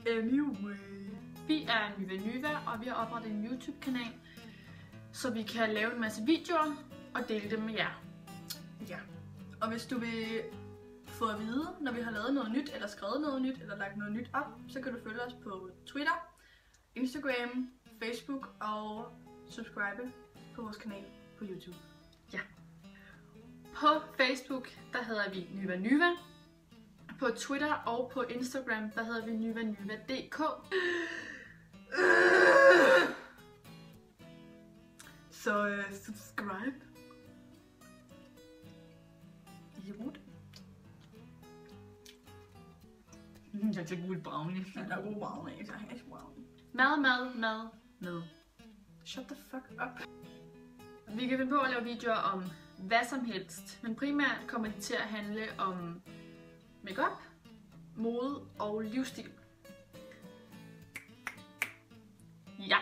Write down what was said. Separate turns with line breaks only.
Anyway. Vi er Nyva, og vi har oprettet en YouTube-kanal, så vi kan lave en masse videoer og dele dem med jer. Ja. Og hvis du vil få at vide, når vi har lavet noget nyt, eller skrevet noget nyt, eller lagt noget nyt op, så kan du følge os på Twitter, Instagram, Facebook og subscribe på vores kanal på YouTube. Ja. På Facebook, der hedder vi Nyva. På Twitter og på Instagram, der hedder vi nyva.dk. Så subscribe. Jord. Jeg tager god brownie. Jeg tager god brownie. Jeg tager hash brownie. Mad. Shut the fuck up. Vi kan finde på at lave videoer om hvad som helst, men primært kommer de til at handle om makeup, mode og livsstil. Ja.